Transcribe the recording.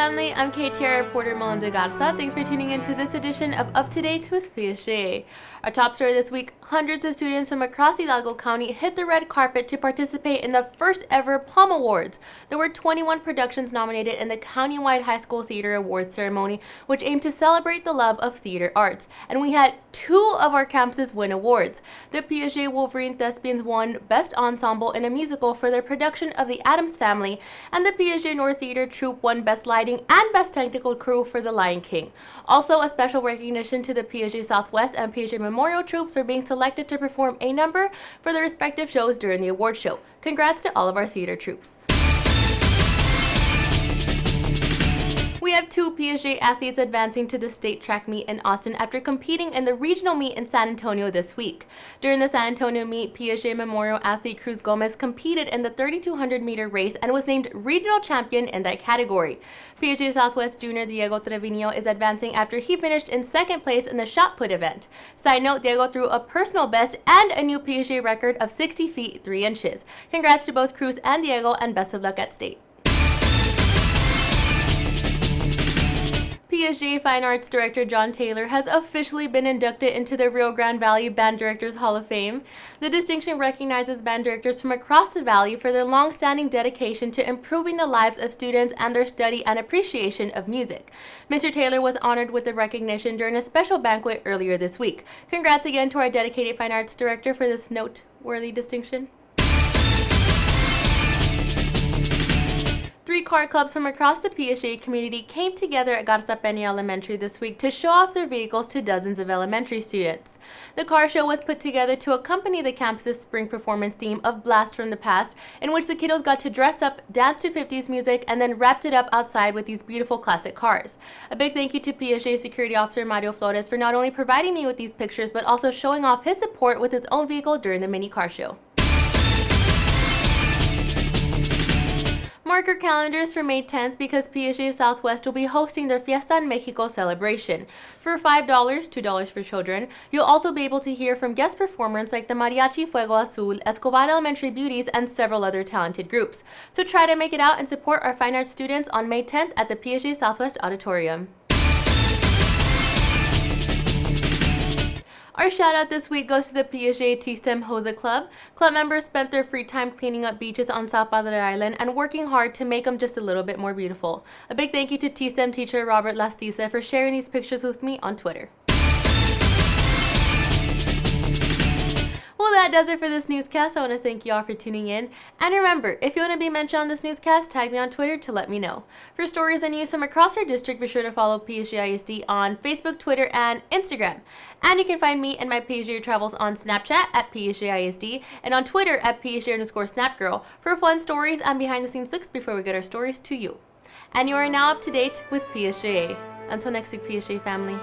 family, I'm KTR reporter Melinda Garza. Thanks for tuning in to this edition of Up to Date with PSJA. Our top story this week, hundreds of students from across Hidalgo County hit the red carpet to participate in the first ever Palm Awards. There were 21 productions nominated in the countywide high school theater awards ceremony, which aimed to celebrate the love of theater arts. And we had 2 of our campuses win awards. The PSJA Wolverine Thespians won Best Ensemble in a Musical for their production of The Addams Family, and the PSJA North Theater Troupe won Best Lighting and Best Technical Crew for The Lion King. Also, a special recognition to the PSJA Southwest and PSJA Memorial Troupes for being selected to perform a number for their respective shows during the award show. Congrats to all of our theater troupes. We have 2 PSJA athletes advancing to the state track meet in Austin after competing in the regional meet in San Antonio this week. During the San Antonio meet, PSJA Memorial athlete Cruz Gomez competed in the 3,200 meter race and was named regional champion in that category. PSJA Southwest junior Diego Trevino is advancing after he finished in 2nd place in the shot put event. Side note, Diego threw a personal best and a new PSJA record of 60 feet 3 inches. Congrats to both Cruz and Diego, and best of luck at state. PSJA Fine Arts Director John Taylor has officially been inducted into the Rio Grande Valley Band Directors Hall of Fame. The distinction recognizes band directors from across the valley for their long-standing dedication to improving the lives of students and their study and appreciation of music. Mr. Taylor was honored with the recognition during a special banquet earlier this week. Congrats again to our dedicated Fine Arts Director for this noteworthy distinction. 3 car clubs from across the PSJA community came together at Garza Pena Elementary this week to show off their vehicles to dozens of elementary students. The car show was put together to accompany the campus's spring performance theme of Blast from the Past, in which the kiddos got to dress up, dance to 50s music, and then wrapped it up outside with these beautiful classic cars. A big thank you to PSJA Security Officer Mario Flores for not only providing me with these pictures, but also showing off his support with his own vehicle during the mini car show. Mark your calendars for May 10th because PSJA Southwest will be hosting their Fiesta en Mexico celebration. For $5, $2 for children, you'll also be able to hear from guest performers like the Mariachi Fuego Azul, Escobar Elementary Beauties, and several other talented groups. So try to make it out and support our fine arts students on May 10th at the PSJA Southwest Auditorium. Our shout out this week goes to the PSJA T-STEM HOSA Club. Club members spent their free time cleaning up beaches on South Padre Island and working hard to make them just a little bit more beautiful. A big thank you to T-STEM teacher Robert Lastiza for sharing these pictures with me on Twitter. Well, that does it for this newscast. I want to thank you all for tuning in. And remember, if you want to be mentioned on this newscast, tag me on Twitter to let me know. For stories and news from across our district, be sure to follow PSJA ISD on Facebook, Twitter, and Instagram. And you can find me and my PSJA travels on Snapchat at PSJA ISD and on Twitter at PSJA_SnapGirl for fun stories and behind-the-scenes looks before we get our stories to you. And you are now up to date with PSJA. Until next week, PSJA family.